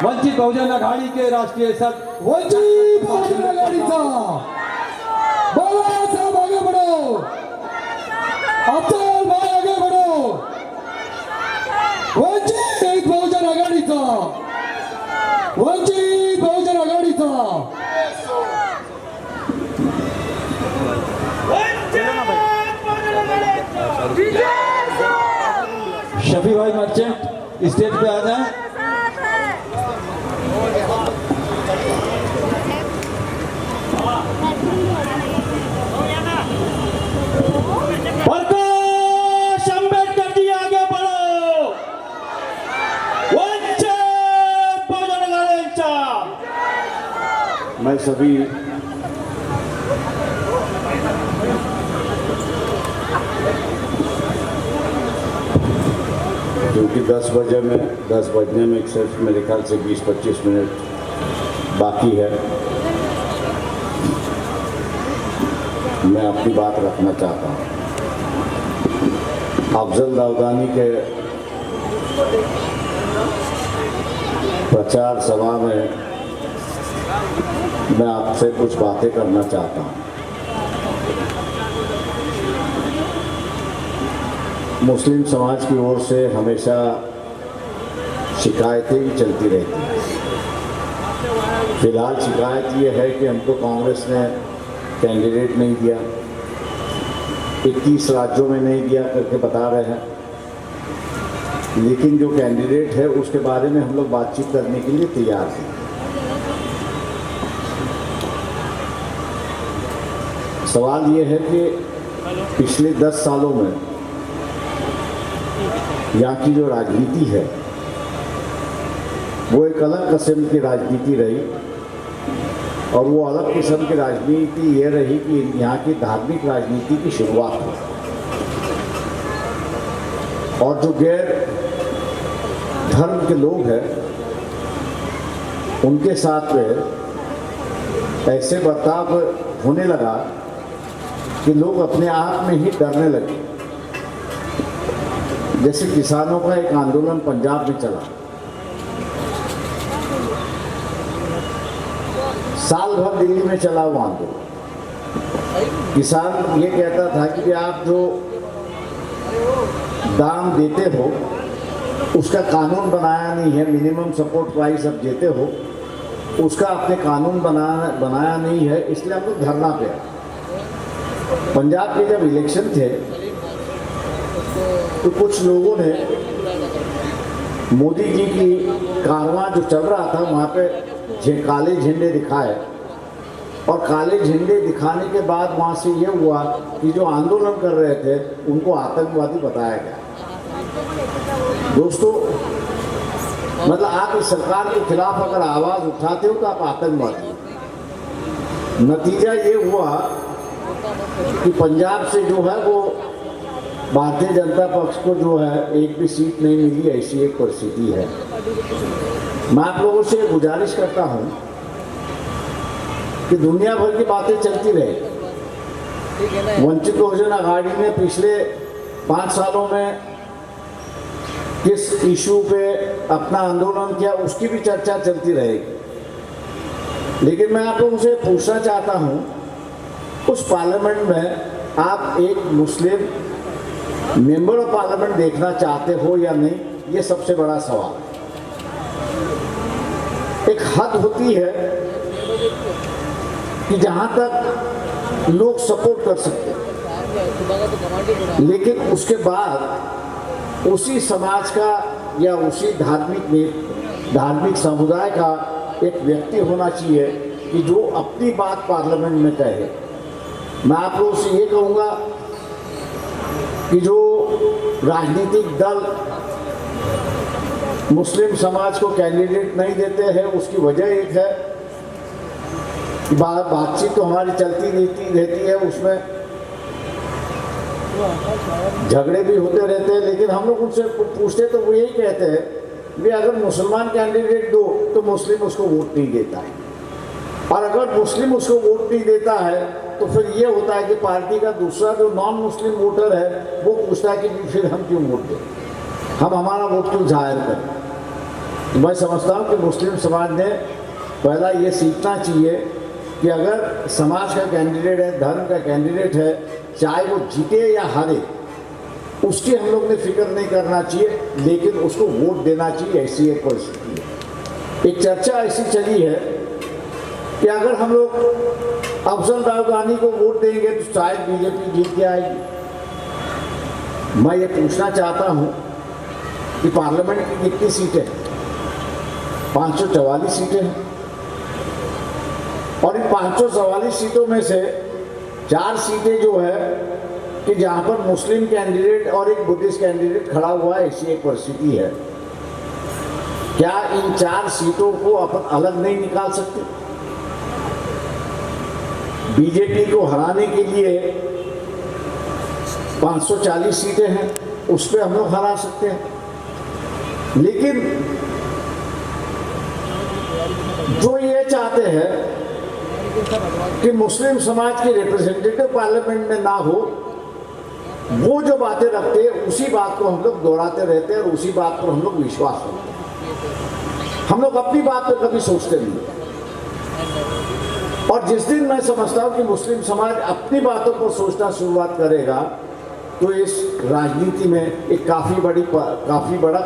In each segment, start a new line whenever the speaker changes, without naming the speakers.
वंचित बहुजन आघाडी के राष्ट्रीय
वंचित बहुजन आघाडीचा बाळासाहेब आगे बढ़ो, अब्दुल भाई आगे बढ़ो। वंचित बहुजन आघाडीचा, वंचित बहुजन आघाडीचा
शफी भाई मर्चेंट स्टेज पे आ जाएं। प्रकाश अंबेडकर जी आगे बढ़ो, वंचित बहुजन आघाडीचा। मैं सभी क्योंकि 10 बजने में सिर्फ मेरे ख्याल से 20-25 मिनट बाकी है, मैं अपनी बात रखना चाहता हूँ। अफजल दाऊदानी के प्रचार सभा में मैं आपसे कुछ बातें करना चाहता हूँ। मुस्लिम समाज की ओर से हमेशा शिकायतें ही चलती रहती हैं। फिलहाल शिकायत ये है कि हमको कांग्रेस ने कैंडिडेट नहीं दिया, 21 राज्यों में नहीं दिया करके बता रहे हैं, लेकिन जो कैंडिडेट है उसके बारे में हम लोग बातचीत करने के लिए तैयार हैं। सवाल ये है कि पिछले 10 सालों में यहाँ की जो राजनीति है वो एक अलग किस्म की राजनीति रही, और वो अलग किस्म की राजनीति ये रही कि यहाँ की धार्मिक राजनीति की शुरुआत हुई, और जो गैर धर्म के लोग हैं उनके साथ में ऐसे बर्ताव होने लगा कि लोग अपने आप में ही डरने लगे। जैसे किसानों का एक आंदोलन पंजाब में चला, साल भर दिल्ली में चला वो आंदोलन। किसान ये कहता था कि आप जो दाम देते हो उसका कानून बनाया नहीं है, मिनिमम सपोर्ट प्राइस अब देते हो उसका आपने कानून बनाया नहीं है, इसलिए हम लोग धरना पे आए। पंजाब के जब इलेक्शन थे तो कुछ लोगों ने मोदी जी की कारवां जो चल रहा था वहाँ पे काले झंडे दिखाए, और काले झंडे दिखाने के बाद वहाँ से ये हुआ कि जो आंदोलन कर रहे थे उनको आतंकवादी बताया गया। दोस्तों, मतलब आप इस सरकार के खिलाफ अगर आवाज़ उठाते हो तो आप आतंकवादी। नतीजा ये हुआ कि पंजाब से जो है वो भारतीय जनता पक्ष को जो है एक भी सीट नहीं मिली, ऐसी एक परिस्थिति है। मैं आप लोगों से गुजारिश करता हूं कि दुनिया भर की बातें चलती रहे। वंचित बहुजन आघाड़ी ने पिछले 5 सालों में किस इशू पे अपना आंदोलन किया उसकी भी चर्चा चलती रहेगी, लेकिन मैं आप लोगों से पूछना चाहता हूं, उस पार्लियामेंट में आप एक मुस्लिम मेंबर ऑफ पार्लियामेंट देखना चाहते हो या नहीं, ये सबसे बड़ा सवाल। एक हद होती है कि जहां तक लोग सपोर्ट कर सकते हैं, लेकिन उसके बाद उसी समाज का या उसी धार्मिक समुदाय का एक व्यक्ति होना चाहिए कि जो अपनी बात पार्लियामेंट में कहे। मैं आप लोगों से ये कहूँगा कि जो राजनीतिक दल मुस्लिम समाज को कैंडिडेट नहीं देते हैं उसकी वजह एक है कि बातचीत तो हमारी चलती रहती है, उसमें झगड़े भी होते रहते हैं, लेकिन हम लोग उनसे पूछते तो वो यही कहते हैं कि अगर मुसलमान कैंडिडेट दो तो मुस्लिम उसको वोट नहीं देता है, और अगर मुस्लिम उसको वोट नहीं देता है तो फिर ये होता है कि पार्टी का दूसरा जो नॉन मुस्लिम वोटर है वो पूछता है कि फिर हम क्यों वोट दें, हम हमारा वोट क्यों जाहिर करें। मैं समझता हूँ कि मुस्लिम समाज ने पहला ये सीखना चाहिए कि अगर समाज का कैंडिडेट है, धर्म का कैंडिडेट है, चाहे वो जीते या हारे, उसकी हम लोग ने फिक्र नहीं करना चाहिए, लेकिन उसको वोट देना चाहिए, ऐसी एक परिस्थिति है। एक चर्चा ऐसी चली है कि अगर हम लोग अफजल रावगानी को वोट देंगे तो शायद बीजेपी जीत के आएगी। मैं ये पूछना चाहता हूँ कि पार्लियामेंट की कितनी सीटें हैं? 544 सीटें हैं, और इन 544 सीटों में से 4 सीटें जो है कि जहाँ पर मुस्लिम कैंडिडेट और एक बुद्धिस्ट कैंडिडेट खड़ा हुआ है, ऐसी एक परिस्थिति है। क्या इन 4 सीटों को अपन अलग नहीं निकाल सकते? बीजेपी को हराने के लिए 540 सीटें हैं, उस पर हम लोग हरा सकते हैं, लेकिन जो ये चाहते हैं कि मुस्लिम समाज के रिप्रेजेंटेटिव पार्लियामेंट में ना हो, वो जो बातें रखते हैं उसी बात को हम लोग दोहराते रहते हैं और उसी बात पर हम लोग विश्वास रखते हैं। हम लोग अपनी बात पर कभी सोचते नहीं। और जिस दिन मैं समझता हूँ कि मुस्लिम समाज अपनी बातों पर सोचना शुरुआत करेगा, तो इस राजनीति में एक काफ़ी बड़ा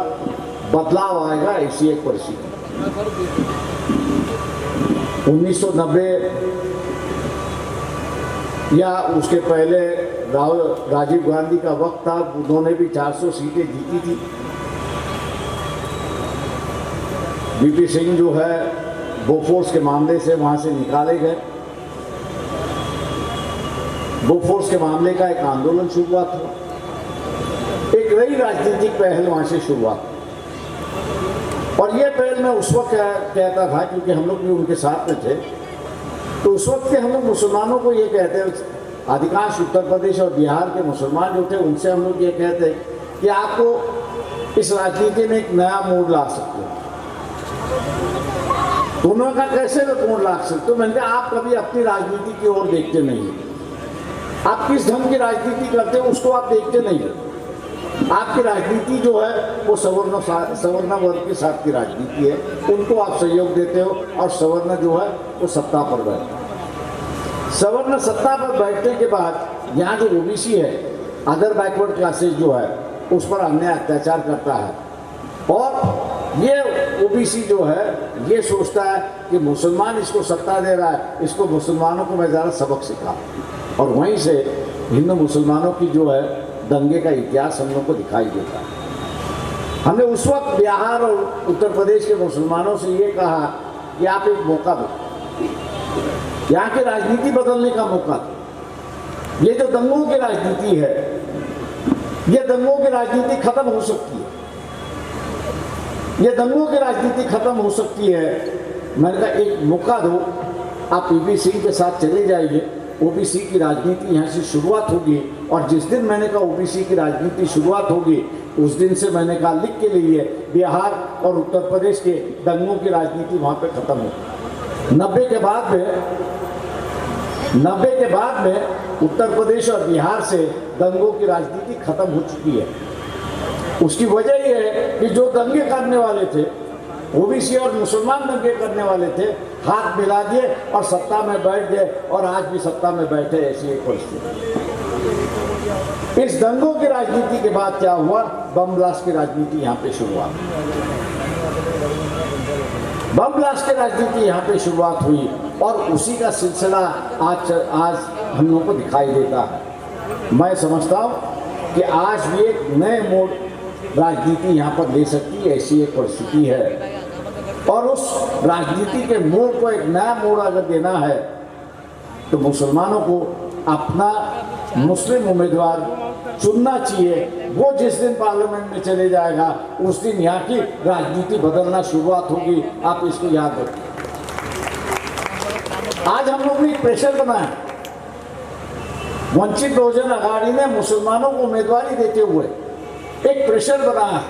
बदलाव आएगा, ऐसी एक परिस्थिति। 1990 या उसके पहले राजीव गांधी का वक्त था, उन्होंने भी 400 सीटें जीती थी। वीपी सिंह जो है बोफोर्स के मामले से वहाँ से निकाले गए। बोफोर्स के मामले का एक आंदोलन शुरुआत हुआ, एक नई राजनीतिक पहल वहाँ से शुरुआत। और ये पहल मैं उस वक्त कहता था, क्योंकि हम लोग भी उनके साथ में थे, तो उस वक्त के हम लोग मुसलमानों को ये कहते हैं, अधिकांश उत्तर प्रदेश और बिहार के मुसलमान जो थे उनसे हम लोग ये कहते हैं कि आपको इस राजनीति में एक नया मोड़ ला सकते हो। तो उन्होंने कहा कैसे मोड़ ला सकते हो? मैंने कहा आप कभी अपनी राजनीति की ओर देखते नहीं, आप किस ढंग की राजनीति करते हो उसको आप देखते नहीं। आपकी राजनीति जो है वो सवर्ण वर्ग के साथ की राजनीति है, उनको आप सहयोग देते हो, और सवर्ण जो है वो सत्ता पर बैठते हैं। सवर्ण सत्ता पर बैठने के बाद यहाँ जो ओबीसी है, अदर बैकवर्ड क्लासेस जो है, उस पर अन्याय अत्याचार करता है, और ये ओबीसी जो है ये सोचता है कि मुसलमान इसको सत्ता दे रहा है, इसको मुसलमानों को मैं ज़्यादा सबक सिखा, और वहीं से हिंदू मुसलमानों की जो है दंगे का इतिहास हम लोग को दिखाई देता है। हमने उस वक्त बिहार और उत्तर प्रदेश के मुसलमानों से ये कहा कि आप एक मौका दो, यहाँ की राजनीति बदलने का मौका दो। ये जो दंगों की राजनीति है, ये दंगों की राजनीति खत्म हो सकती है, ये दंगों की राजनीति खत्म हो सकती है। मैंने कहा एक मौका दो, आप वीपी सिंह के साथ चले जाइए, ओबीसी की राजनीति यहाँ से शुरुआत होगी। और जिस दिन मैंने कहा ओबीसी की राजनीति शुरुआत होगी, उस दिन से मैंने कहा लिख के लिए बिहार और उत्तर प्रदेश के दंगों की राजनीति वहाँ पे खत्म होगी। 90 के बाद में उत्तर प्रदेश और बिहार से दंगों की राजनीति खत्म हो चुकी है। उसकी वजह यह है कि जो दंगे करने वाले थे, ओबीसी और मुसलमान दंगे करने वाले थे, हाथ मिला दिए और सत्ता में बैठ गए, और आज भी सत्ता में बैठे, ऐसी एक परिस्थिति। इस दंगों की राजनीति के बाद क्या हुआ? बम ब्लास्ट की राजनीति यहाँ पे शुरुआत, बम ब्लास्ट की राजनीति यहाँ पे शुरुआत हुई, और उसी का सिलसिला आज हम लोगों को दिखाई देता है। मैं समझता हूँ कि आज भी एक नए मोड़ राजनीति यहाँ पर ले सकती है, ऐसी एक परिस्थिति है। और उस राजनीति के मोड़ को एक नया मोड़ अगर देना है, तो मुसलमानों को अपना मुस्लिम उम्मीदवार चुनना चाहिए। वो जिस दिन पार्लियामेंट में चले जाएगा, उस दिन यहाँ की राजनीति बदलना शुरुआत होगी। आप इसको याद रखिए। आज हम लोग ने एक प्रेशर बनाया, वंचित बहुजन अघाड़ी ने मुसलमानों को उम्मीदवारी देते हुए एक प्रेशर बनाया,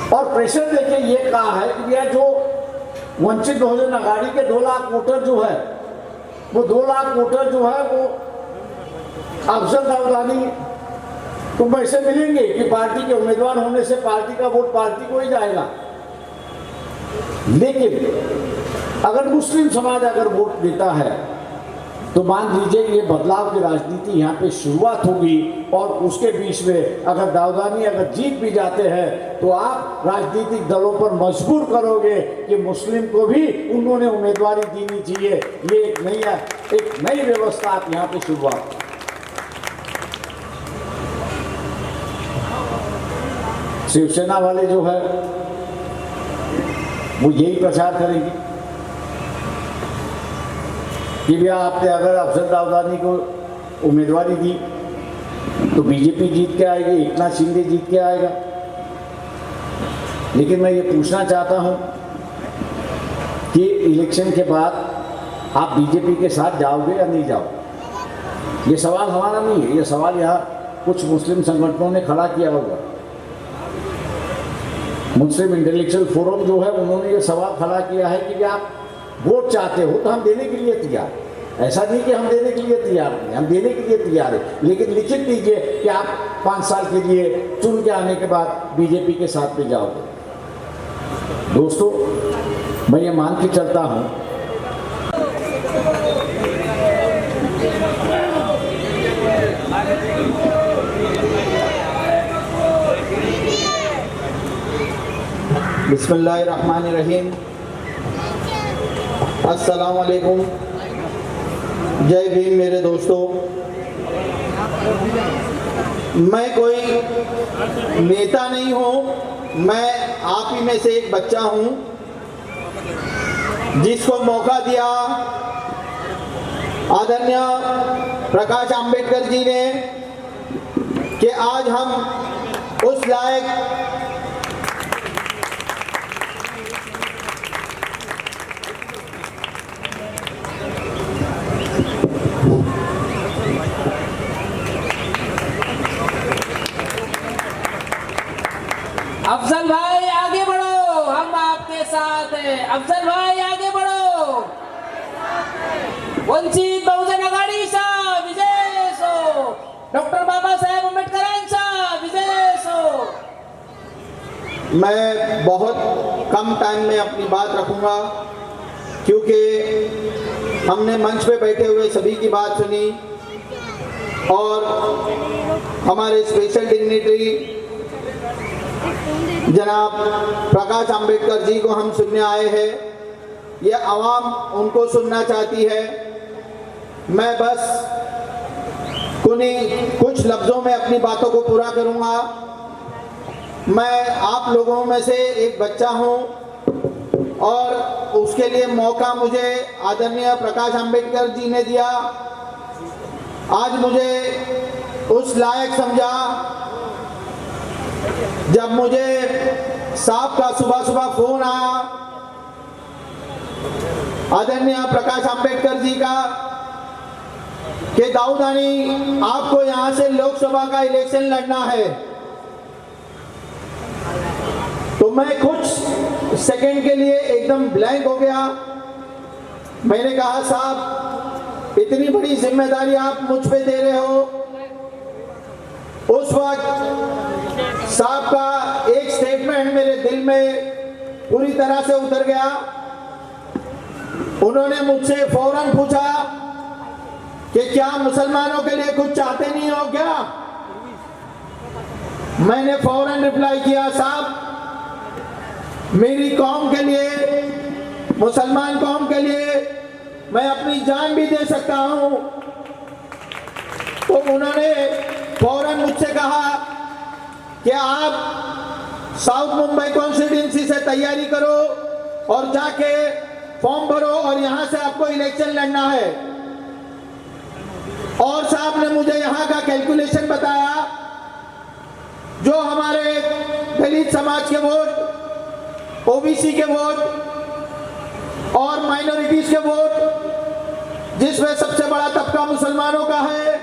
और प्रेशर देके ये कहा है कि यह जो वंचित बहुजन अघाड़ी के 2 लाख वोटर जो है, वो 2 लाख वोटर जो है वो अफजल रावगानी तो पैसे मिलेंगे कि पार्टी के उम्मीदवार होने से पार्टी का वोट पार्टी को ही जाएगा। लेकिन अगर मुस्लिम समाज अगर वोट देता है तो मान लीजिए ये बदलाव की राजनीति यहाँ पे शुरुआत होगी, और उसके बीच में अगर दाऊदानी अगर जीत भी जाते हैं तो आप राजनीतिक दलों पर मजबूर करोगे कि मुस्लिम को भी उन्होंने उम्मीदवारी देनी चाहिए। ये एक नई व्यवस्था आप यहाँ पे शुरुआत। शिवसेना वाले जो है वो यही प्रचार करेंगे कि भैया आपने अगर अफजल दाऊदानी को उम्मीदवारी दी तो बीजेपी जीत के आएगी, एकनाथ शिंदे जीत के आएगा। लेकिन मैं ये पूछना चाहता हूं कि इलेक्शन के बाद आप बीजेपी के साथ जाओगे या नहीं जाओगे? ये सवाल हमारा नहीं है, ये सवाल यहाँ कुछ मुस्लिम संगठनों ने खड़ा किया होगा। मुस्लिम इंटेलेक्चुअल फोरम जो है उन्होंने ये सवाल खड़ा किया है कि आप वोट चाहते हो तो हम देने के लिए तैयार। ऐसा नहीं कि हम देने के लिए तैयार नहीं, हम देने के लिए तैयार है, लेकिन लिखित दीजिए कि आप 5 साल के लिए चुन के आने के बाद बीजेपी के साथ में जाओगे। दोस्तों, मैं ये मान के चलता हूं
बिस्मिल्लाहिर्रहमानिर्रहीम। अस्सलाम वालेकुम, जय भीम मेरे दोस्तों। मैं कोई नेता नहीं हूँ, मैं आप ही में से एक बच्चा हूँ जिसको मौका दिया आदरणीय प्रकाश आंबेडकर जी ने कि आज हम उस लायक
अफजल भाई आगे बढ़ो, हम आपके साथ हैं। अफजल भाई आगे बढ़ो। वंचित बहुजन आघाडीचा विजय असो, डॉक्टर बाबासाहेब आंबेडकरांचा विजय असो।
मैं बहुत कम टाइम में अपनी बात रखूंगा क्योंकि हमने मंच पे बैठे हुए सभी की बात सुनी और हमारे स्पेशल डिग्निटरी जनाब प्रकाश आंबेडकर जी को हम सुनने आए हैं। ये आवाम उनको सुनना चाहती है। मैं बस कुछ लफ्ज़ों में अपनी बातों को पूरा करूंगा। मैं आप लोगों में से एक बच्चा हूं और उसके लिए मौका मुझे आदरणीय प्रकाश आंबेडकर जी ने दिया। आज मुझे उस लायक समझा जब मुझे साहब का सुबह सुबह फोन आया आदरणीय प्रकाश आंबेडकर जी का कि दाऊदानी आपको यहां से लोकसभा का इलेक्शन लड़ना है। तो मैं कुछ सेकंड के लिए एकदम ब्लैंक हो गया। मैंने कहा साहब इतनी बड़ी जिम्मेदारी आप मुझ पे दे रहे हो। उस वक्त साहब का एक स्टेटमेंट मेरे दिल में पूरी तरह से उतर गया। उन्होंने मुझसे फौरन पूछा कि क्या मुसलमानों के लिए कुछ चाहते नहीं हो क्या? मैंने फौरन रिप्लाई किया साहब मेरी कौम के लिए, मुसलमान कौम के लिए मैं अपनी जान भी दे सकता हूं। तो उन्होंने फौरन मुझसे कहा कि आप साउथ मुंबई कॉन्स्टिट्यूंसी से तैयारी करो और जाके फॉर्म भरो और यहां से आपको इलेक्शन लड़ना है। और साहब ने मुझे यहां का कैलकुलेशन बताया, जो हमारे दलित समाज के वोट, ओबीसी के वोट और माइनॉरिटीज के वोट, जिसमें सबसे बड़ा तबका मुसलमानों का है,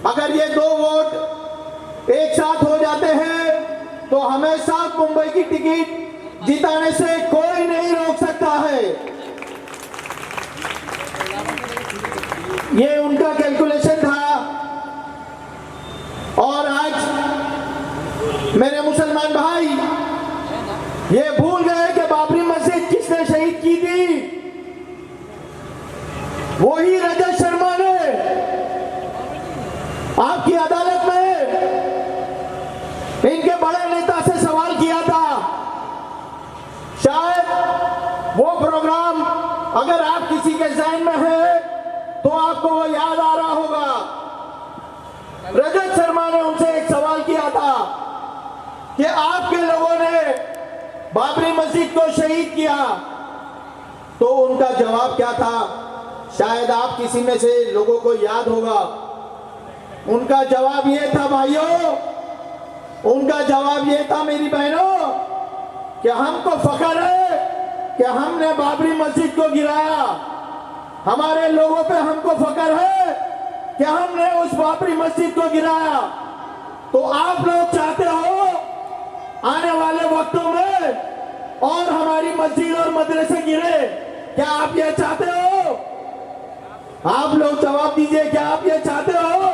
अगर ये दो वोट एक साथ हो जाते हैं तो हमें साउथ मुंबई की टिकट जिताने से कोई नहीं रोक सकता है। ये उनका कैलकुलेशन था। और मेरे मुसलमान भाई ये भूल गए कि बाबरी मस्जिद किसने शहीद की थी? वही रजत शर्मा ने आपकी अदालत में इनके बड़े नेता से सवाल किया था। शायद वो प्रोग्राम अगर आप किसी के ज़हन में है तो आपको वो याद आ रहा होगा। रजत शर्मा ने उनसे एक सवाल किया था कि आपके लोगों ने बाबरी मस्जिद को शहीद किया, तो उनका जवाब क्या था? शायद आप किसी में से लोगों को याद होगा। उनका जवाब ये था भाइयों, उनका जवाब ये था मेरी बहनों, कि हमको फख्र है कि हमने बाबरी मस्जिद को गिराया। हमारे लोगों पे हमको फख्र है कि हमने उस बाबरी मस्जिद को गिराया। तो आप लोग चाहते हो आने वाले वक्तों में और हमारी मस्जिद और मदरसे गिरे? क्या आप ये चाहते हो? आप लोग जवाब दीजिए, क्या आप ये चाहते हो?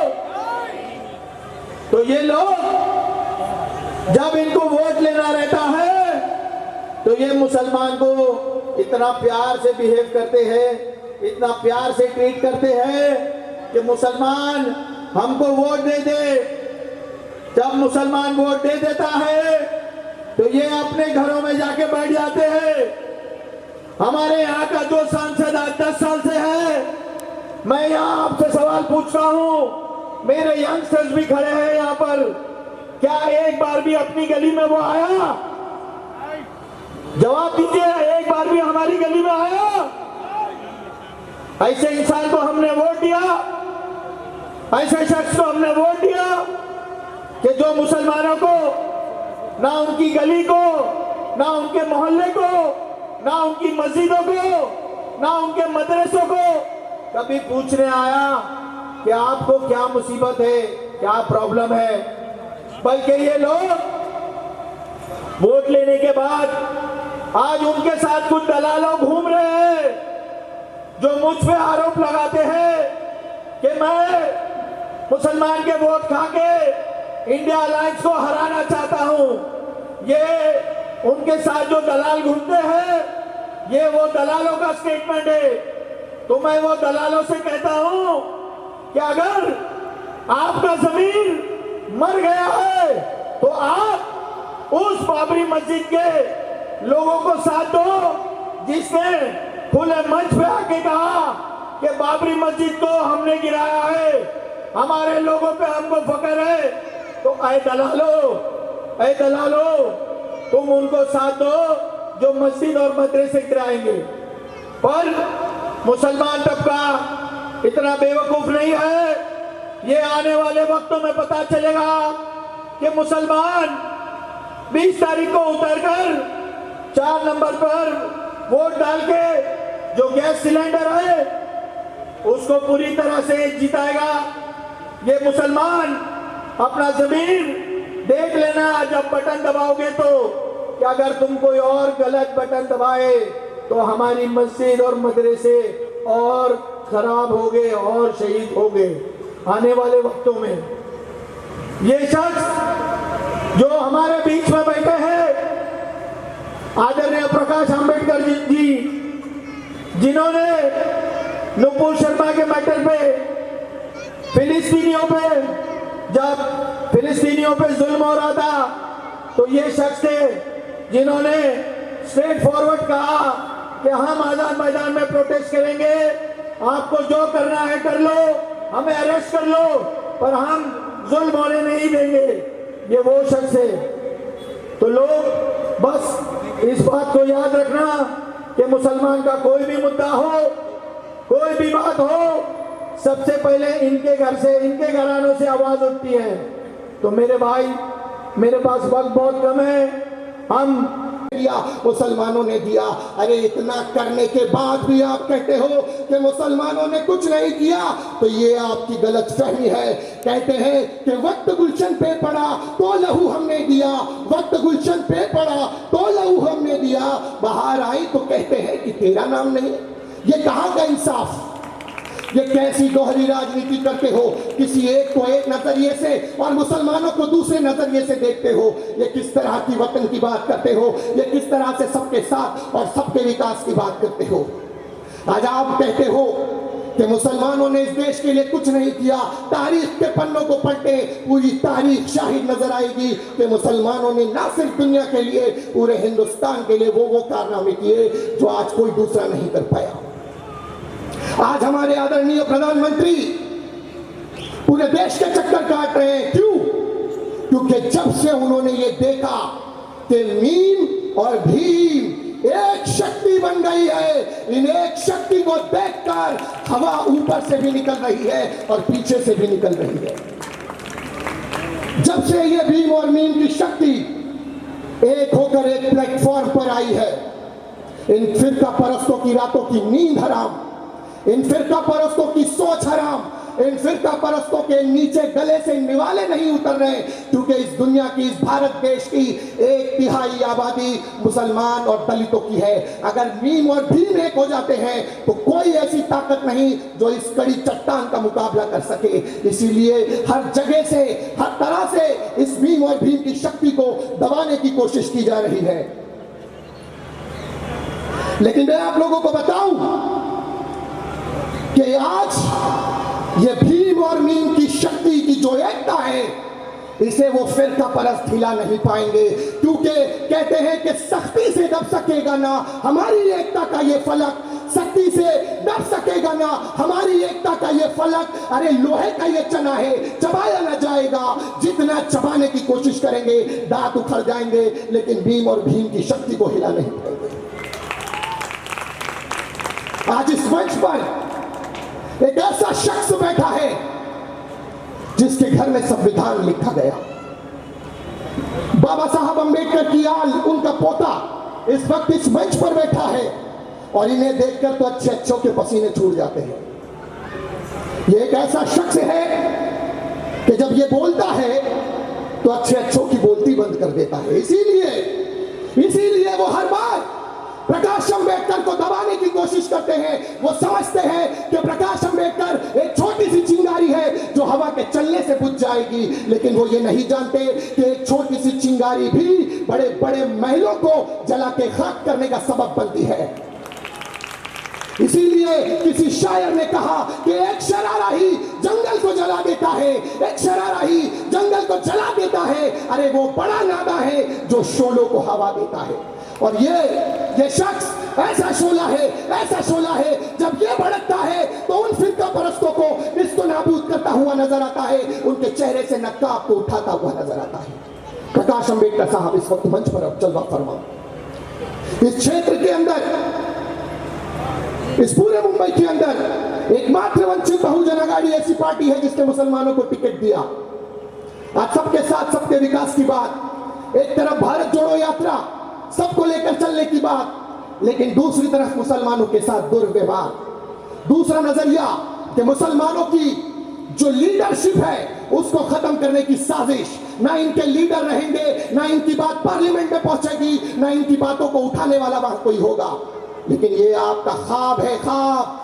तो ये लोग जब इनको वोट लेना रहता है तो ये मुसलमान को इतना प्यार से बिहेव करते हैं, इतना प्यार से ट्रीट करते हैं कि मुसलमान हमको वोट दे दे। जब मुसलमान वोट दे देता है तो ये अपने घरों में जाके बैठ जाते हैं। हमारे यहाँ का जो सांसद आज 10 साल से है, मैं यहाँ आपसे सवाल पूछता हूँ, मेरे यंगस्टर्स भी खड़े हैं यहाँ पर, क्या एक बार भी अपनी गली में वो आया? जवाब दीजिए, एक बार भी हमारी गली में आया? ऐसे इंसान को हमने वोट दिया, ऐसे शख्स को हमने वोट दिया कि जो मुसलमानों को, ना उनकी गली को, ना उनके मोहल्ले को, ना उनकी मस्जिदों को, ना उनके मदरसों को कभी पूछने आया कि आपको क्या मुसीबत है, क्या प्रॉब्लम है। बल्कि ये लोग वोट लेने के बाद आज उनके साथ कुछ दलालों घूम रहे हैं जो मुझ पे आरोप लगाते हैं कि मैं मुसलमान के वोट खा के इंडिया अलायंस को हराना चाहता हूं। ये उनके साथ जो दलाल घूमते हैं, ये वो दलालों का स्टेटमेंट है। तो मैं वो दलालों से कहता हूं कि अगर आपका जमीन मर गया है तो आप उस बाबरी मस्जिद के लोगों को साथ दो जिसने खुले मंच पे आके कहा कि बाबरी मस्जिद को हमने गिराया है, हमारे लोगों पे हमको फख्र है। तो ऐ दलालो, तुम उनको साथ दो जो मस्जिद और मदरसे गिराएंगे। पर मुसलमान तबका इतना बेवकूफ नहीं है। ये आने वाले वक्तों में पता चलेगा कि मुसलमान 20 तारीख को उतरकर 4 नंबर पर वोट डाल के जो गैस सिलेंडर है उसको पूरी तरह से जिताएगा। ये मुसलमान अपना जमीन देख लेना, जब बटन दबाओगे तो कि अगर तुम कोई और गलत बटन दबाए तो हमारी मस्जिद और मदरसे और खराब हो गए और शहीद हो गए आने वाले वक्तों में। ये शख्स जो हमारे बीच में बैठे हैं, आदरणीय प्रकाश आंबेडकर जी, जिन्होंने नुपुर शर्मा के मैटर पे फिलिस्तीनियों पे, जब फिलिस्तीनियों पे जुल्म हो रहा था, तो ये शख्स थे जिन्होंने स्ट्रेट फॉरवर्ड कहा कि हम आजाद मैदान में प्रोटेस्ट करेंगे, आपको जो करना है कर लो, हमें अरेस्ट कर लो, पर हम जुल्म होने नहीं देंगे। ये वो शख्स है। तो लोग बस इस बात को याद रखना कि मुसलमान का कोई भी मुद्दा हो, कोई भी बात हो, सबसे पहले इनके घर से, इनके घरानों से आवाज उठती है। तो मेरे भाई, मेरे पास वक्त बहुत कम है, हम
दिया, मुसलमानों ने दिया। अरे इतना करने के बाद भी आप कहते हो कि मुसलमानों ने कुछ नहीं किया, तो ये आपकी गलतफहमी है। कहते हैं कि वक्त गुलशन पे पड़ा तो लहू हमने दिया, वक्त गुलशन पे पड़ा तो लहू हमने दिया, बाहर आई तो कहते हैं कि तेरा नाम नहीं। ये कहाँ का इंसाफ? ये कैसी दोहरी राजनीति करते हो? किसी एक को एक नजरिए से और मुसलमानों को दूसरे नजरिए से देखते हो। ये किस तरह की वतन की बात करते हो? ये किस तरह से सबके साथ और सबके विकास की बात करते हो? आज आप कहते हो कि मुसलमानों ने इस देश के लिए कुछ नहीं किया। तारीख के पन्नों को पलटे, पूरी तारीख शाहिद नजर आएगी कि मुसलमानों ने ना सिर्फ दुनिया के लिए, पूरे हिंदुस्तान के लिए वो कारनामे किए जो आज कोई दूसरा नहीं कर पाया। आज हमारे आदरणीय प्रधानमंत्री पूरे देश के चक्कर काट रहे हैं। क्यों? क्योंकि जब से उन्होंने ये देखा कि मीम और भीम एक शक्ति बन गई है, इन एक शक्ति को देखकर हवा ऊपर से भी निकल रही है और पीछे से भी निकल रही है। जब से ये भीम और मीम की शक्ति एक होकर एक प्लेटफॉर्म पर आई है, इन फिरका परस्तों की रातों की नींद हराम, इन फिरका परस्तों की सोच हराम, इन फिरका परस्तों के नीचे गले से निवाले नहीं उतर रहे, क्योंकि इस दुनिया की, इस भारत देश की 1/3 आबादी मुसलमान और दलितों की है। अगर मीम और भीम एक हो जाते हैं तो कोई ऐसी ताकत नहीं जो इस कड़ी चट्टान का मुकाबला कर सके। इसीलिए हर जगह से, हर तरह से इस मीम और भीम की शक्ति को दबाने की कोशिश की जा रही है। लेकिन मैं आप लोगों को बताऊं कि आज ये भीम और मीम की शक्ति की जो एकता है, इसे वो फिरका परस्त हिला नहीं पाएंगे, क्योंकि कहते हैं कि सख्ती से दब सकेगा ना हमारी एकता का ये फलक, सख्ती से दब सकेगा ना हमारी एकता का ये फलक। अरे लोहे का ये चना है, चबाया ना जाएगा। जितना चबाने की कोशिश करेंगे दांत उखड़ जाएंगे, लेकिन भीम और भीम की शक्ति को हिला नहीं पाएंगे। आज इस मंच पर एक ऐसा शख्स बैठा है जिसके घर में संविधान लिखा गया। बाबा साहब अंबेडकर की आल, उनका पोता इस वक्त इस मंच पर बैठा है और इन्हें देखकर तो अच्छे अच्छों के पसीने छूट जाते हैं। ये एक ऐसा शख्स है कि जब ये बोलता है तो अच्छे अच्छों की बोलती बंद कर देता है। इसीलिए वो हर बार प्रकाश अंबेडकर को दबाने की कोशिश करते हैं। वो समझते हैं कि प्रकाश अंबेडकर एक छोटी सी चिंगारी है जो हवा के चलने से बुझ जाएगी, लेकिन वो ये नहीं जानते कि एक छोटी सी चिंगारी भी बड़े बड़े महलों को जला के खाक करने का सबब बनती है। इसीलिए किसी शायर ने कहा कि एक शरारा ही जंगल को जला देता है, एक शरारा ही जंगल को जला देता है। अरे वो बड़ा नादा है जो शोलों को हवा देता है। और ये शख्स ऐसा शोला है, जब ये भड़कता है तो उन फिरका परस्तों को इसको नाबूद करता हुआ नजर आता है, उनके चेहरे से नकाब को उठाता हुआ नजर आता है। प्रकाश अंबेडकर साहब इस वक्त मंच पर अब जलवा फरमा। इस क्षेत्र के अंदर, इस पूरे मुंबई के अंदर एकमात्र वंचित बहुजन आघाड़ी ऐसी पार्टी है जिसने मुसलमानों को टिकट दिया। आज सबके साथ सबके विकास की बात, एक तरफ भारत जोड़ो यात्रा, सबको लेकर चलने की बात, लेकिन दूसरी तरफ मुसलमानों के साथ दुर्व्यवहार। दूसरा नजरिया कि मुसलमानों की जो लीडरशिप है उसको खत्म करने की साजिश। ना इनके लीडर रहेंगे, ना इनकी बात पार्लियामेंट में पहुंचेगी, ना इनकी बातों को उठाने वाला वहां कोई होगा। लेकिन ये आपका ख्वाब है, ख्वाब,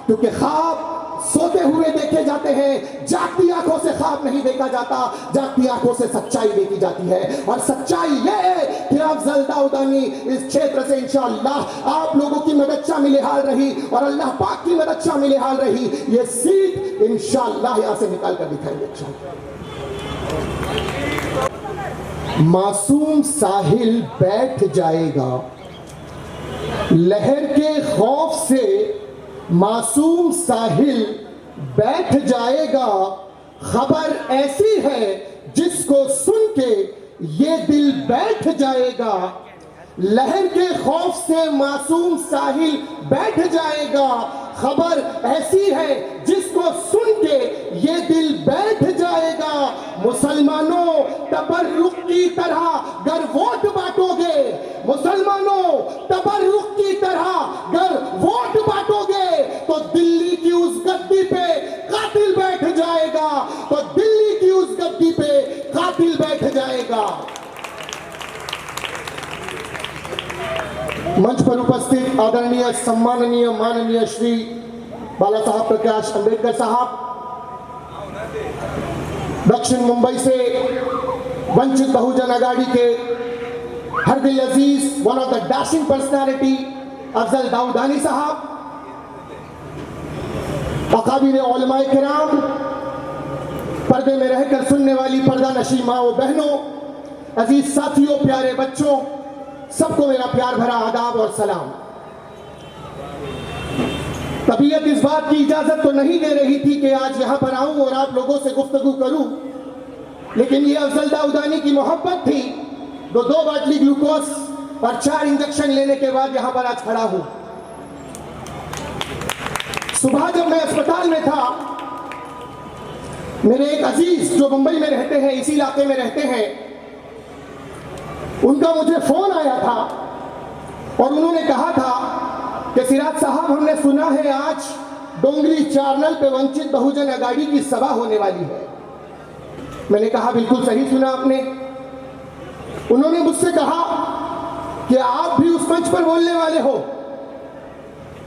क्योंकि ख्वाब सोते हुए देखे जाते हैं, जागती आंखों से ख्वाब नहीं देखा जाता, जागती आंखों से सच्चाई देखी जाती है। और सच्चाई यह है कि अफजल दाऊदानी इस क्षेत्र से इंशाअल्लाह आप लोगों की मदद शामिल हाल रही और अल्लाह पाक की मदद शामिल हाल रही, ये सीट इंशाअल्लाह यहां से निकाल कर दिखाएंगे। मासूम साहिल बैठ जाएगा, लहर के खौफ से मासूम साहिल बैठ जाएगा। खबर ऐसी है जिसको सुन के ये दिल बैठ जाएगा। लहर के खौफ से मासूम साहिल बैठ जाएगा। खबर ऐसी है जिसको सुन के ये दिल बैठ जाएगा। मुसलमानों तबर्रुक की तरह गर वोट बांटोगे, मुसलमानों तबर्रुक की तरह गर वोट बांटोगे तो दिल्ली की उस गद्दी पे कातिल बैठ जाएगा, तो दिल्ली की उस गद्दी पे कातिल बैठ जाएगा। मंच पर उपस्थित आदरणीय सम्माननीय माननीय श्री बाला साहब प्रकाश अंबेडकर साहब, दक्षिण मुंबई से वंचित बहुजन आघाड़ी के हर दिल अजीज, one of the dashing personality Afzal Daudani साहब, अकाबिर उलमाए किराम, पर्दे में रहकर सुनने वाली पर्दा नशी माओ बहनों, अजीज साथियों, प्यारे बच्चों, सबको मेरा प्यार भरा आदाब और सलाम। तबीयत इस बात की इजाजत तो नहीं दे रही थी कि आज यहां पर आऊं और आप लोगों से गुफ्तगू करूं, लेकिन ये अफजल दाऊदानी की मोहब्बत थी। दो बाटली ग्लूकोज और 4 इंजेक्शन लेने के बाद यहां पर आज खड़ा हूं। सुबह जब मैं अस्पताल में था, मेरे एक अजीज जो मुंबई में रहते हैं, इसी इलाके में रहते हैं, उनका मुझे फोन आया था और उन्होंने कहा था कि सिराज साहब, हमने सुना है आज डोंगरी चारनल पे वंचित बहुजन आघाड़ी की सभा होने वाली है। मैंने कहा बिल्कुल सही सुना आपने। उन्होंने मुझसे कहा कि आप भी उस मंच पर बोलने वाले हो।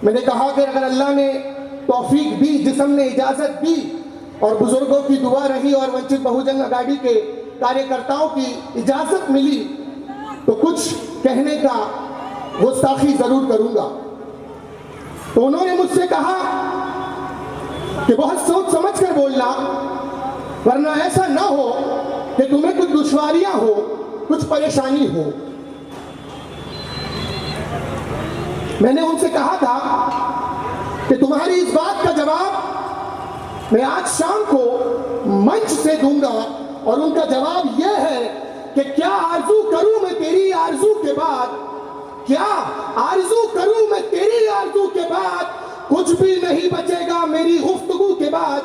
मैंने कहा कि अगर अल्लाह ने तौफीक दी, जिस्म ने इजाजत दी और बुजुर्गों की दुआ रही और वंचित बहुजन आघाड़ी के कार्यकर्ताओं की इजाजत मिली, तो कुछ कहने का गुस्ताखी जरूर करूंगा। तो उन्होंने मुझसे कहा कि बहुत सोच समझ कर बोलना, वरना ऐसा ना हो कि तुम्हें कुछ दुश्वारियां हो, कुछ परेशानी हो। मैंने उनसे कहा था कि तुम्हारी इस बात का जवाब मैं आज शाम को मंच से दूंगा, और उनका जवाब यह है कि क्या आरजू करूं मैं तेरी आरजू के बाद, क्या आरजू करूं मैं तेरी आरजू के बाद, कुछ भी नहीं बचेगा मेरी गुफ्तगू के बाद।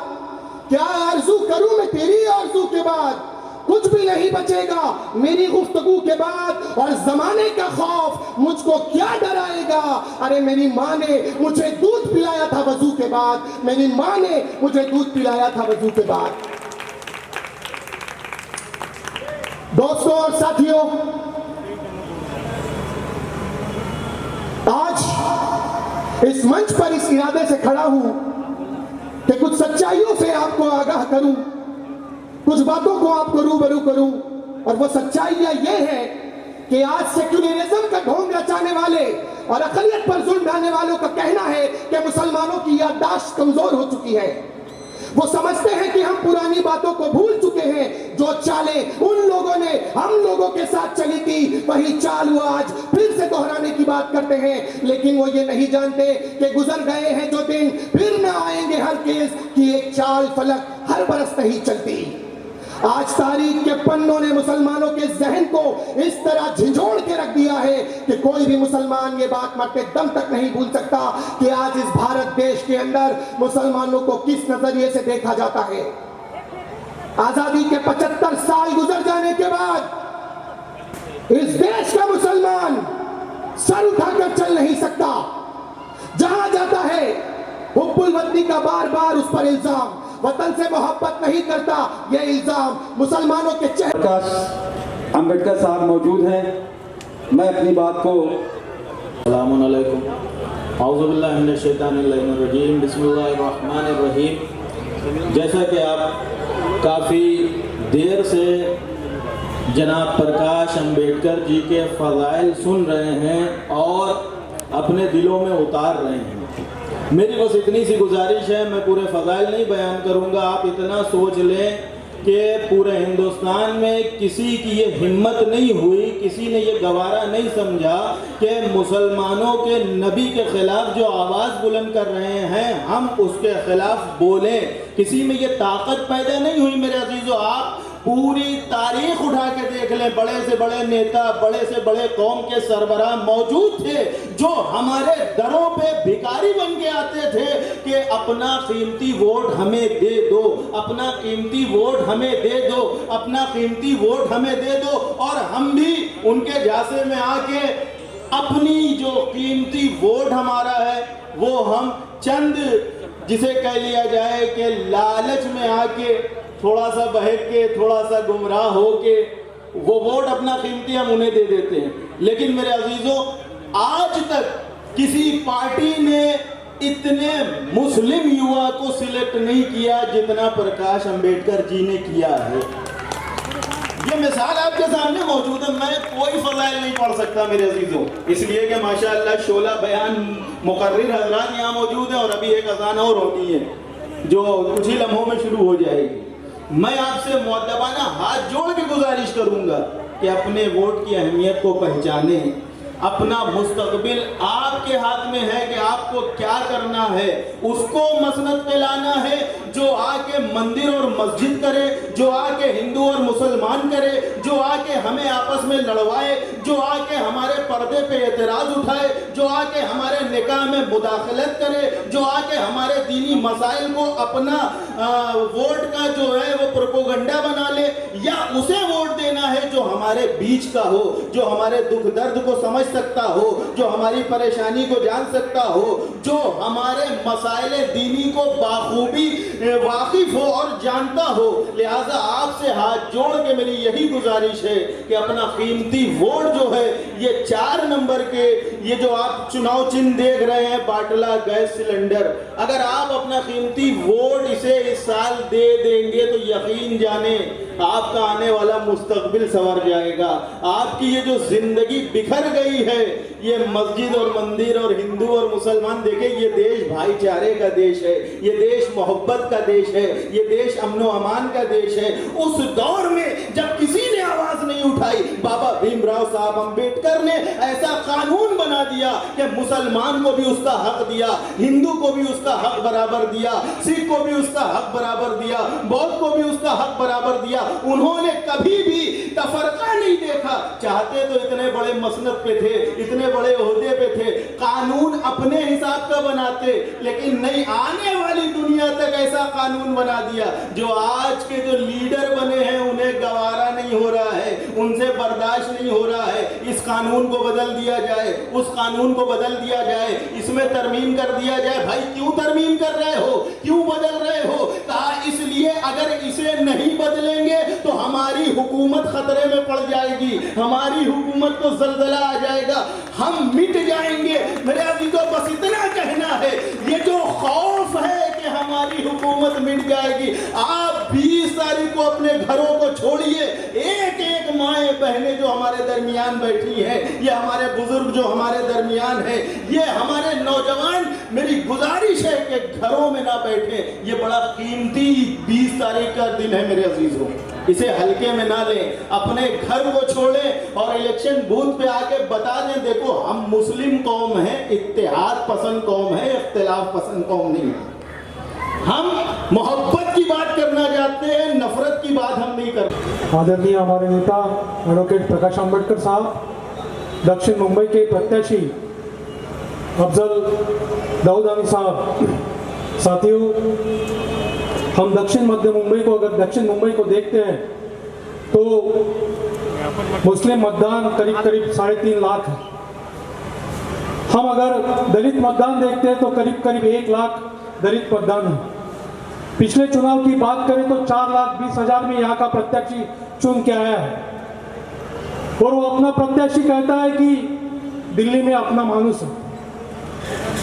क्या आरजू करूं मैं तेरी आरजू के बाद, कुछ भी नहीं बचेगा मेरी गुफ्तगू के बाद, और जमाने का खौफ मुझको क्या डराएगा। अरे मेरी माँ ने मुझे दूध पिलाया था वजू के बाद, मेरी माँ ने मुझे दूध पिलाया था वजू के बाद। दोस्तों और साथियों, आज इस मंच पर इस इरादे से खड़ा हूं कि कुछ सच्चाइयों से आपको आगाह करूं, कुछ बातों को आपको रूबरू करूं। और वो सच्चाइयां ये है कि आज सेक्युलरिज्म का ढोंग रचाने वाले और अक़लियत पर जुल्म ढाने वालों का कहना है कि मुसलमानों की याददाश्त कमजोर हो चुकी है। वो समझते हैं कि हम पुरानी बातों को भूल चुके हैं। जो चालें उन लोगों ने हम लोगों के साथ चली थी, वही चाल वो आज फिर से दोहराने की बात करते हैं। लेकिन वो ये नहीं जानते कि गुजर गए हैं जो दिन, फिर न आएंगे हर केस की एक चाल फलक हर बरस नहीं चलती। आज तारीख के पन्नों ने मुसलमानों के जहन को इस तरह झिझोड़ के रख दिया है कि कोई भी मुसलमान ये बात मरते दम तक नहीं भूल सकता कि आज इस भारत देश के अंदर मुसलमानों को किस नजरिए से देखा जाता है। आजादी के 75 साल गुजर जाने के बाद इस देश का मुसलमान सर उठाकर चल नहीं सकता। जहां जाता है हुब्बुल वतनी का बार बार उस पर इल्जाम, वतन से मोहब्बत नहीं करता, यह इल्जाम मुसलमानों के चेहरे।
प्रकाश अंबेडकर साहब मौजूद हैं। मैं अपनी बात को
अस्सलामुअलैकुम, औज़ुबिल्लाहि मिनश शैतानिर रजीम, बिस्मिल्लाहिर्रहमानिर रहीम। जैसा कि आप काफ़ी देर से जनाब प्रकाश अंबेडकर जी के फ़ज़ाइल सुन रहे हैं और अपने दिलों में उतार रहे हैं, मेरी बस इतनी सी गुजारिश है, मैं पूरे फ़ज़ाइल नहीं बयान करूंगा। आप इतना सोच लें कि पूरे हिंदुस्तान में किसी की ये हिम्मत नहीं हुई, किसी ने ये गवारा नहीं समझा कि मुसलमानों के नबी के ख़िलाफ़ जो आवाज़ बुलंद कर रहे हैं हम उसके ख़िलाफ़ बोलें। किसी में ये ताकत पैदा नहीं हुई। मेरे अजीज़ों, आप पूरी तारीख उठा के देख लें, बड़े से बड़े नेता, बड़े से बड़े कौम के सरबराह मौजूद थे जो हमारे दरों पे भिखारी बन के आते थे कि अपना कीमती वोट हमें दे दो, अपना कीमती वोट हमें दे दो, अपना कीमती वोट हमें दे दो। और हम भी उनके झांसे में आके अपनी जो कीमती वोट हमारा है वो हम चंद, जिसे कह लिया जाए कि लालच में आके थोड़ा सा बहक के, थोड़ा सा गुमराह हो के वो वोट अपना कीमती हम उन्हें दे देते हैं। लेकिन मेरे अजीजों, आज तक किसी पार्टी ने इतने मुस्लिम युवा को सिलेक्ट नहीं किया जितना प्रकाश अंबेडकर जी ने किया है। ये मिसाल आपके सामने मौजूद है। मैं कोई फजाइल नहीं पढ़ सकता मेरे अजीजों, इसलिए कि माशाअल्लाह शोला बयान मुकर्रिर हजरात यहाँ मौजूद है और अभी एक अजान और होनी है जो कुछ ही लम्हों में शुरू हो जाएगी। मैं आपसे मुअद्दबाना हाथ जोड़ के गुजारिश करूंगा कि अपने वोट की अहमियत को पहचाने। अपना मुस्तकबिल आपके हाथ में है कि आपको क्या करना है। उसको मसनद पे लाना है जो आके मंदिर और मस्जिद करे, जो आके हिंदू और मुसलमान करे, जो आके हमें आपस में लड़वाए, जो आके हमारे पर्दे पे एतराज उठाए, जो आके हमारे निकाह में मुदाखलत करे, जो आके हमारे दीनी मसाइल को अपना वोट का जो है वो प्रोपोगंडा बना ले, या उसे वोट देना है जो हमारे बीच का हो, जो हमारे दुख दर्द को समझ सकता हो, जो हमारी परेशानी को जान सकता हो, जो हमारे मसाइल दीनी को बाखूबी वाकिफ हो और जानता हो। लिहाजा आपसे हाथ जोड़ के मेरी यही गुजारिश है कि अपना कीमती वोट जो है ये 4 नंबर के ये जो आप चुनाव चिन्ह देख रहे हैं बाटला गैस सिलेंडर, अगर आप अपना कीमती वोट इसे इस साल दे देंगे तो यकीन जाने आपका आने वाला मुस्तकबिल संवर जाएगा। आपकी ये जो जिंदगी बिखर गई है, ये मस्जिद और मंदिर और हिंदू और मुसलमान, देखे ये देश भाईचारे का देश है, ये देश मोहब्बत का देश है, ये देश अमनो अमान का देश है। उस दौर में जब किसी ने आवाज नहीं उठाई, बाबा भीमराव साहब अंबेडकर ने ऐसा कानून बना दिया कि मुसलमान को भी उसका हक दिया, हिंदू को भी उसका हक बराबर दिया, सिख को भी उसका हक बराबर दिया, बौद्ध को भी उसका हक बराबर दिया। उन्होंने कभी भी तफरका नहीं देखा। चाहते तो इतने बड़े मसनद पे थे, इतने बड़े ओहदे पे थे, कानून अपने हिसाब का बनाते, लेकिन नहीं, आने वाली दुनिया तक ऐसा कानून बना दिया जो आज के जो लीडर बने हैं उन्हें गवारा नहीं हो रहा है, उनसे बर्दाश्त नहीं हो रहा है। इस कानून को बदल दिया जाए, उस कानून को बदल दिया जाए, इसमें तरमीम कर दिया जाए। भाई क्यों तरमीम कर रहे हो, क्यों बदल रहे हो? कहा इसलिए अगर इसे नहीं बदलेंगे तो हमारी हुकूमत खतरे में पड़ जाएगी, हमारी हुकूमत को जलजला आ जाएगा, हम मिट जाएंगे। मेरे अजीजों बस इतना कहना है, ये जो खौफ है कि हमारी हुकूमत मिट जाएगी, आप 20 तारीख को अपने घरों को छोड़िए, एक एक माएँ बहनें जो हमारे दरमियान बैठी हैं, ये हमारे बुजुर्ग जो हमारे दरमियान हैं, ये हमारे नौजवान, मेरी गुजारिश है कि घरों में ना बैठे। ये बड़ा कीमती 20 तारीख का दिन है मेरे अजीजों, इसे हल्के में ना लें, अपने घर को छोड़ें और इलेक्शन बूथ पे आके बता दें, देखो हम मुस्लिम कौम हैं, इत्तेहाद पसंद कौम है, इख्तिलाफ पसंद कौम नहीं है। हम मोहब्बत की बात करना चाहते हैं, नफरत की बात हम नहीं करते।
आदरणीय हमारे नेता एडवोकेट प्रकाश अंबेडकर साहब, दक्षिण मुंबई के प्रत्याशी अफजल दाऊदानी साहब, साथियों, हम दक्षिण मध्य मुंबई को, अगर दक्षिण मुंबई को देखते हैं तो मुस्लिम मतदान करीब करीब 3.5 लाख है। हम अगर दलित मतदान देखते हैं तो करीब करीब 1 लाख दलित मतदान है। पिछले चुनाव की बात करें तो 4,20,000 में यहाँ का प्रत्याशी चुन के आया है और वो अपना प्रत्याशी कहता है कि दिल्ली में अपना मानुस है।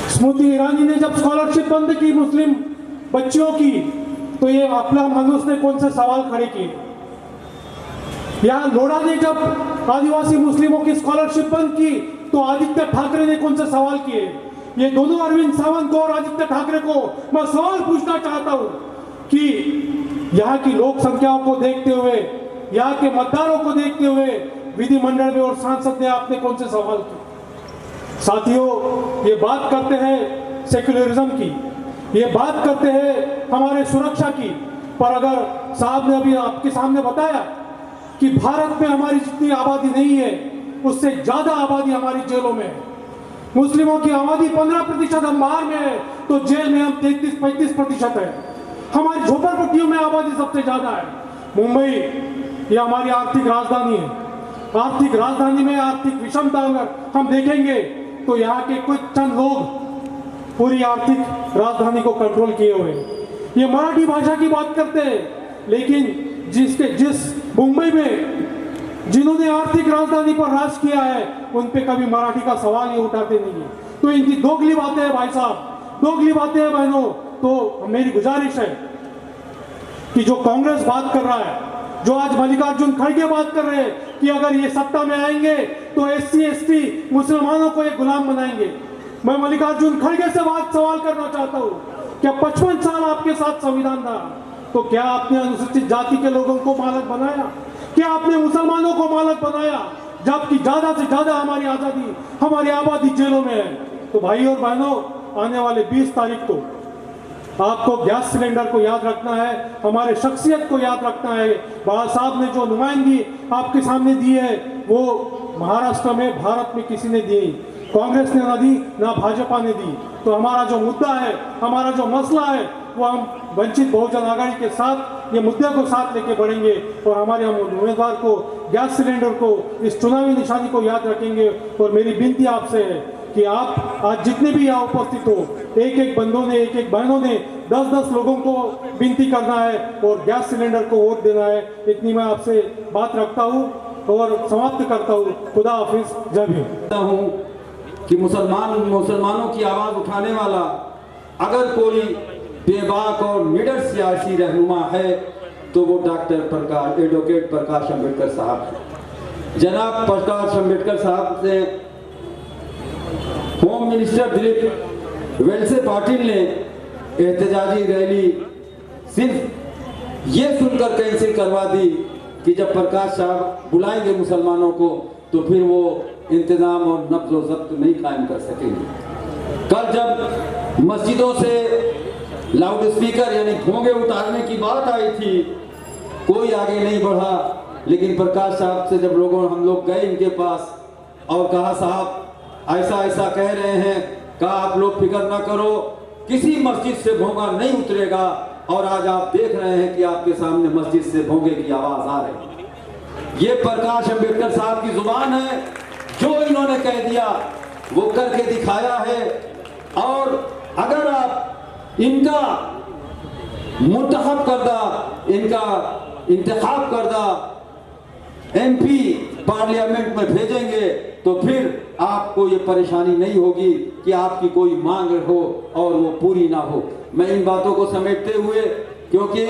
स्मृति ईरानी ने जब स्कॉलरशिप बंद की मुस्लिम बच्चियों की, तो ये अपना मानुस ने कौन से सवाल खड़े किए? यहाँ लोढ़ा ने जब आदिवासी मुस्लिमों की स्कॉलरशिप बंद की तो आदित्य ठाकरे ने कौन से सवाल किए? ये दोनों, अरविंद सावंत को और आदित्य ठाकरे को मैं सवाल पूछना चाहता हूं कि यहाँ की लोक संख्याओं को देखते हुए, यहाँ के मतदारों को देखते हुए विधिमंडल में और सांसद ने आपने कौन से सवाल किए? साथियों, ये बात करते हैं सेक्युलरिज्म की, ये बात करते हैं हमारे सुरक्षा की, पर अगर साहब ने अभी आपके सामने बताया कि भारत में हमारी जितनी आबादी नहीं है उससे ज्यादा आबादी हमारी जेलों में है। मुस्लिमों की आबादी 15% हम बाहर में है तो जेल में हम 33-35% है। हमारी झोपड़पट्टियों में आबादी सबसे ज्यादा है। मुंबई ये हमारी आर्थिक राजधानी है। आर्थिक राजधानी में आर्थिक विषमता अगर हम देखेंगे तो यहाँ के कुछ चंद लोग पूरी आर्थिक राजधानी को कंट्रोल किए हुए। ये मराठी भाषा की बात करते हैं, लेकिन जिस मुंबई में जिन्होंने आर्थिक राजधानी पर राज किया है उन पे कभी मराठी का सवाल ही उठाते नहीं है। तो इनकी दोगली बातें हैं भाई साहब। दोगली बातें हैं बहनों। तो मेरी गुजारिश है कि जो कांग्रेस बात कर रहा है, जो आज मल्लिकार्जुन खड़गे बात कर रहे हैं कि अगर ये सत्ता में आएंगे तो SC ST मुसलमानों को ये गुलाम बनाएंगे, मैं मल्लिकार्जुन खड़गे से सवाल करना चाहता हूँ, क्या 55 साल आपके साथ संविधान था, तो क्या आपने अनुसूचित जाति के लोगों को मालक बनाया? क्या आपने मुसलमानों को मालक बनाया? जबकि ज्यादा से ज्यादा हमारी आजादी, हमारी आबादी जेलों में है। तो भाई और बहनों, आने वाले 20 तारीख को आपको गैस सिलेंडर को याद रखना है, हमारे शख्सियत को याद रखना है। बाबा साहब ने जो नुमाइंदगी आपके सामने दी है वो महाराष्ट्र में, भारत में किसी ने दी, कांग्रेस ने ना दी, ना भाजपा ने दी। तो हमारा जो मुद्दा है, हमारा जो मसला है, वो हम वंचित बहुजन आघाड़ी के साथ ये मुद्दे को साथ लेके बढ़ेंगे और हमारे हम उम्मीदवार को, गैस सिलेंडर को, इस चुनावी निशानी को याद रखेंगे। और मेरी विनती आपसे है कि आप आज जितने भी यहाँ उपस्थित हो, एक एक बंदों ने, एक एक बहनों ने 10-10 लोगों को विनती करना है और गैस सिलेंडर को वोट देना है। इतनी मैं आपसे बात रखता हूँ और समाप्त करता हूँ। खुदा हाफिज, जय भीम।
हूँ कि मुसलमानों की आवाज़ उठाने वाला अगर कोई बेबाक और निडर सियासी रहनुमा है तो वो एडवोकेट प्रकाश अम्बेडकर साहब हैं। जनाब प्रकाश अम्बेडकर साहब ने होम मिनिस्टर दिलीप वेल्से पाटिल ने एहतजाजी रैली सिर्फ ये सुनकर कैंसिल करवा दी कि जब प्रकाश साहब बुलाएंगे मुसलमानों को तो फिर वो इंतजाम और नब्ज व ज़ब्त नहीं कायम कर सकेंगे। कल जब मस्जिदों से लाउड स्पीकर यानी भोंगे उतारने की बात आई थी, कोई आगे नहीं बढ़ा, लेकिन प्रकाश साहब से जब हम लोग गए इनके पास और कहा साहब ऐसा ऐसा कह रहे हैं, कहा आप लोग फिक्र ना करो, किसी मस्जिद से भोंगा नहीं उतरेगा। और आज आप देख रहे हैं कि आपके सामने मस्जिद से भोंगे की आवाज आ रही है। ये प्रकाश अम्बेडकर साहब की जुबान है, जो इन्होंने कह दिया वो करके दिखाया है। और अगर आप इनका मुंतखब करदा, इनका इंतखाब करदा MP पार्लियामेंट में भेजेंगे तो फिर आपको ये परेशानी नहीं होगी कि आपकी कोई मांग हो और वो पूरी ना हो। मैं इन बातों को समेटते हुए, क्योंकि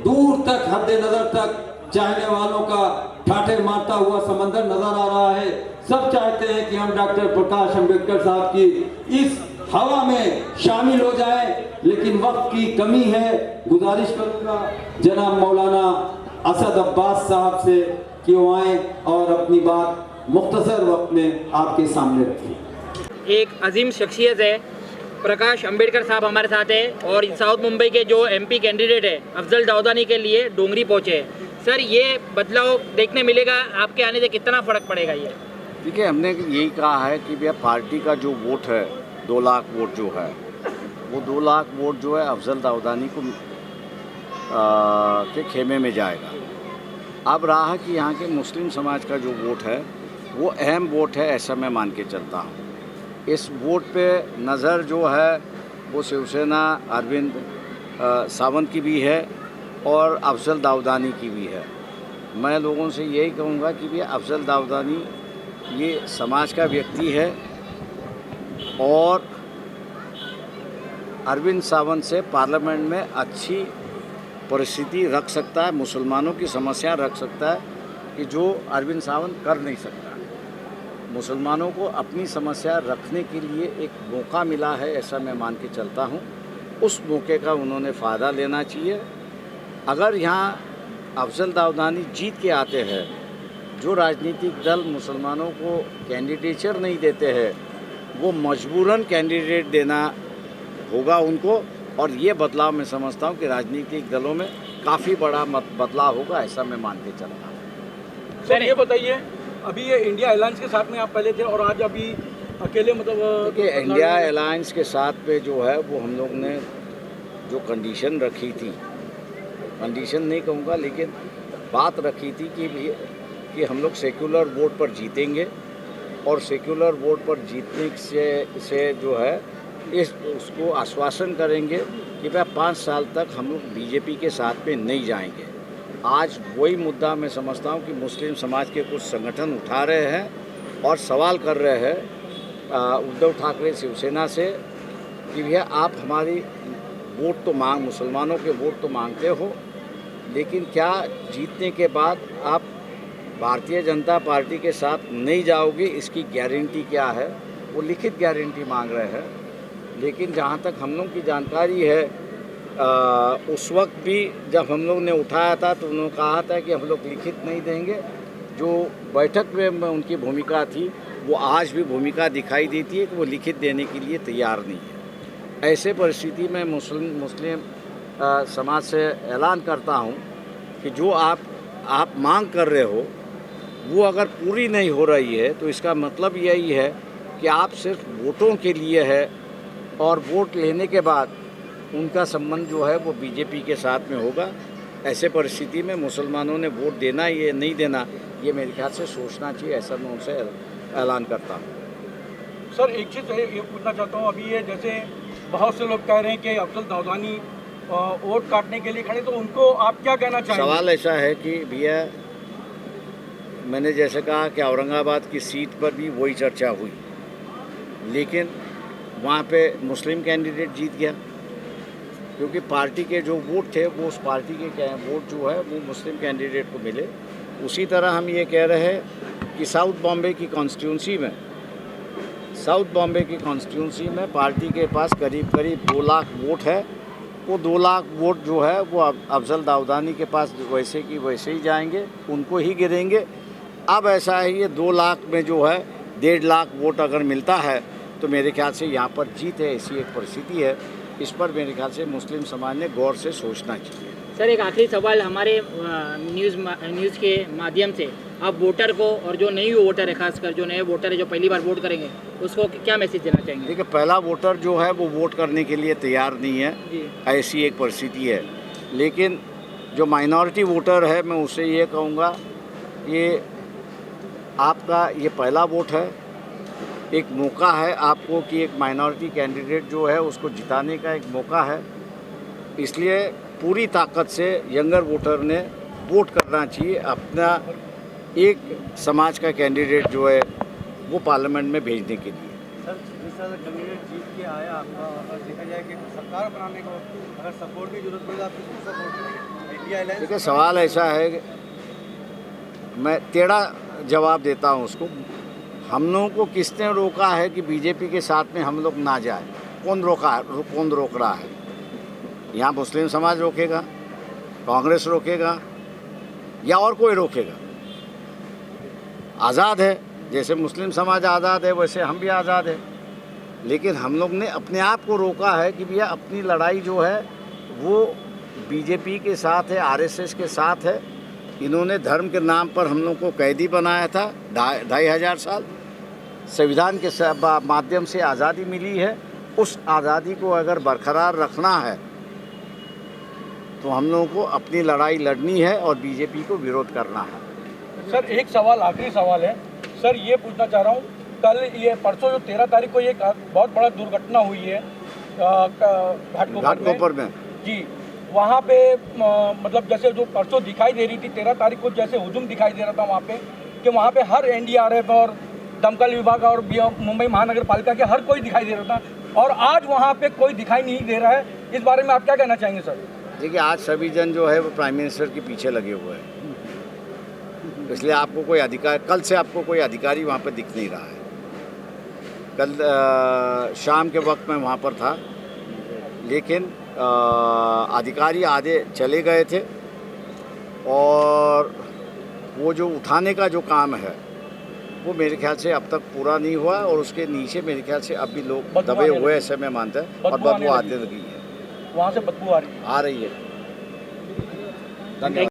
दूर तक हद नजर तक चाहने वालों का ठाठे मारता हुआ समंदर नजर आ रहा है। सब चाहते हैं कि हम डॉक्टर प्रकाश अम्बेडकर साहब की इस हवा में शामिल हो जाएं, लेकिन वक्त की कमी है। गुजारिश करूंगा जनाब मौलाना असद अब्बास साहब से कि वो आए और अपनी बात मुख्तसर वक्त में आपके सामने रखें।
एक अजीम शख्सियत है प्रकाश अम्बेडकर साहब हमारे साथ है और साउथ मुंबई के जो MP कैंडिडेट है अफजल दाऊदानी के लिए डोंगरी पहुंचे हैं। सर, ये बदलाव देखने मिलेगा, आपके आने से कितना फ़र्क पड़ेगा? ये
देखिए, हमने यही कहा है कि भैया पार्टी का जो वोट है 2 लाख वोट जो है, वो 2 लाख वोट जो है अफजल दाऊदानी को के खेमे में जाएगा। अब रहा कि यहाँ के मुस्लिम समाज का जो वोट है वो अहम वोट है, ऐसा मैं मान के चलता हूँ। इस वोट पे नज़र जो है वो शिवसेना अरविंद सावंत की भी है और अफजल दाऊदानी की भी है। मैं लोगों से यही कहूँगा कि भैया अफजल दाऊदानी ये समाज का व्यक्ति है और अरविंद सावंत से पार्लियामेंट में अच्छी परिस्थिति रख सकता है, मुसलमानों की समस्या रख सकता है कि जो अरविंद सावंत कर नहीं सकता। मुसलमानों को अपनी समस्या रखने के लिए एक मौका मिला है, ऐसा मैं मान के चलता हूँ। उस मौके का उन्होंने फ़ायदा लेना चाहिए। अगर यहाँ अफजल दाऊदानी जीत के आते हैं, जो राजनीतिक दल मुसलमानों को कैंडिडेचर नहीं देते हैं वो मजबूरन कैंडिडेट देना होगा उनको, और ये बदलाव मैं समझता हूँ कि राजनीतिक दलों में काफ़ी बड़ा बदलाव होगा, ऐसा मैं मान के चलता हूँ।
सर, ये बताइए, अभी ये इंडिया अलायंस के साथ में आप पहले थे और आज अभी अकेले, मतलब
देखिए इंडिया अलायंस के साथ पे जो है वो हम लोग ने जो कंडीशन रखी थी, कंडीशन नहीं कहूँगा लेकिन बात रखी थी कि हम लोग सेक्युलर वोट पर जीतेंगे और सेक्युलर वोट पर जीतने से जो है उसको आश्वासन करेंगे कि भाई 5 साल तक हम लोग बीजेपी के साथ में नहीं जाएंगे। आज वही मुद्दा मैं समझता हूँ कि मुस्लिम समाज के कुछ संगठन उठा रहे हैं और सवाल कर रहे हैं उद्धव ठाकरे शिवसेना से कि भैया आप हमारी वोट तो मुसलमानों के वोट तो मांगते हो, लेकिन क्या जीतने के बाद आप भारतीय जनता पार्टी के साथ नहीं जाओगे, इसकी गारंटी क्या है? वो लिखित गारंटी मांग रहे हैं। लेकिन जहाँ तक हम लोग की जानकारी है, उस वक्त भी जब हम लोग ने उठाया था तो उन्होंने कहा था कि हम लोग लिखित नहीं देंगे। जो बैठक में उनकी भूमिका थी वो आज भी भूमिका दिखाई देती है कि वो लिखित देने के लिए तैयार नहीं है। ऐसे परिस्थिति में मुस्लिम समाज से ऐलान करता हूँ कि जो आप मांग कर रहे हो वो अगर पूरी नहीं हो रही है तो इसका मतलब यही है कि आप सिर्फ वोटों के लिए है, और वोट लेने के बाद उनका संबंध जो है वो बीजेपी के साथ में होगा। ऐसे परिस्थिति में मुसलमानों ने वोट देना ये नहीं देना, ये मेरे ख्याल से सोचना चाहिए। ऐसा मैं उनसे ऐलान करता हूँ।
सर एक चीज़ ये पूछना चाहता हूँ, अभी ये जैसे बहुत से लोग कह रहे हैं कि अफजल दाऊदानी वोट काटने के लिए खड़े, तो उनको आप क्या कहना चाहेंगे?
सवाल ऐसा है कि भैया, मैंने जैसे कहा कि औरंगाबाद की सीट पर भी वही चर्चा हुई, लेकिन वहाँ पे मुस्लिम कैंडिडेट जीत गया, क्योंकि पार्टी के जो वोट थे वो उस पार्टी के वोट जो है वो मुस्लिम कैंडिडेट को मिले। उसी तरह हम ये कह रहे हैं कि साउथ बॉम्बे की कॉन्स्टिट्यूंसी में पार्टी के पास करीब 2 लाख वोट है। वो 2 लाख वोट जो है वो अफजल दाऊदानी के पास वैसे की वैसे ही जाएंगे, उनको ही गिरेंगे। अब ऐसा है, ये 2 लाख में जो है 1.5 लाख वोट अगर मिलता है तो मेरे ख्याल से यहाँ पर जीत है, ऐसी एक परिस्थिति है। इस पर मेरे ख्याल से मुस्लिम समाज ने गौर से सोचना चाहिए।
सर एक आखिरी सवाल, हमारे न्यूज़ के माध्यम से आप वोटर को, और जो नई वोटर है, खासकर जो नए वोटर है जो पहली बार वोट करेंगे, उसको क्या मैसेज देना चाहेंगे?
देखिए, पहला वोटर जो है वो वोट करने के लिए तैयार नहीं है, ऐसी एक परिस्थिति है। लेकिन जो माइनॉरिटी वोटर है, मैं उससे ये कहूँगा कि आपका ये पहला वोट है, एक मौका है आपको कि एक माइनॉरिटी कैंडिडेट जो है उसको जिताने का एक मौका है। इसलिए पूरी ताकत से यंगर वोटर ने वोट करना चाहिए, अपना एक समाज का कैंडिडेट जो है वो पार्लियामेंट में भेजने के लिए।
सर जिस तरह कैंडिडेट जीत के आया, अगर देखा जाए कि सरकार बनाने को अगर सपोर्ट की जरूरत पड़ेगा, आप किसको सपोर्ट करेंगे? India alliance?
देखिए, सवाल ऐसा है कि मैं टेढ़ा जवाब देता हूँ उसको। हम लोगों को किसने रोका है कि बीजेपी के साथ में हम लोग ना जाए? कौन रोक रहा है? यहाँ मुस्लिम समाज रोकेगा, कांग्रेस रोकेगा, या और कोई रोकेगा? आज़ाद है, जैसे मुस्लिम समाज आज़ाद है वैसे हम भी आज़ाद है। लेकिन हम लोग ने अपने आप को रोका है कि भैया अपनी लड़ाई जो है वो बीजेपी के साथ है, आरएसएस के साथ है। इन्होंने धर्म के नाम पर हम लोग को कैदी बनाया था 2500 साल। संविधान के माध्यम से आज़ादी मिली है, उस आज़ादी को अगर बरकरार रखना है तो हम लोगों को अपनी लड़ाई लड़नी है और बीजेपी को विरोध करना है।
सर एक सवाल, आखिरी सवाल है सर, ये पूछना चाह रहा हूँ, कल ये परसों जो 13 तारीख को ये बहुत बड़ा दुर्घटना हुई है घाटकोपर में जी, वहाँ पे मतलब जैसे जो परसों दिखाई दे रही थी 13 तारीख को जैसे हुजूम दिखाई दे रहा था वहाँ पे, कि वहाँ पे हर एनडीआरएफ और दमकल विभाग और मुंबई महानगर पालिका के हर कोई दिखाई दे रहा था, और आज वहाँ पे कोई दिखाई नहीं दे रहा है। इस बारे में आप क्या कहना चाहेंगे सर?
देखिए, आज सभी जन जो है वो प्राइम मिनिस्टर के पीछे लगे हुए हैं, इसलिए आपको कोई अधिकार, कल से आपको कोई अधिकारी वहाँ पे दिख नहीं रहा है। कल शाम के वक्त मैं वहाँ पर था, लेकिन अधिकारी आधे चले गए थे, और वो जो उठाने का जो काम है वो मेरे ख्याल से अब तक पूरा नहीं हुआ, और उसके नीचे मेरे ख्याल से अब भी लोग दबे हुए ऐसे में मानते हैं, और बदबू आने लगी है,
वहाँ से बदबू आ रही है।
धन्यवाद।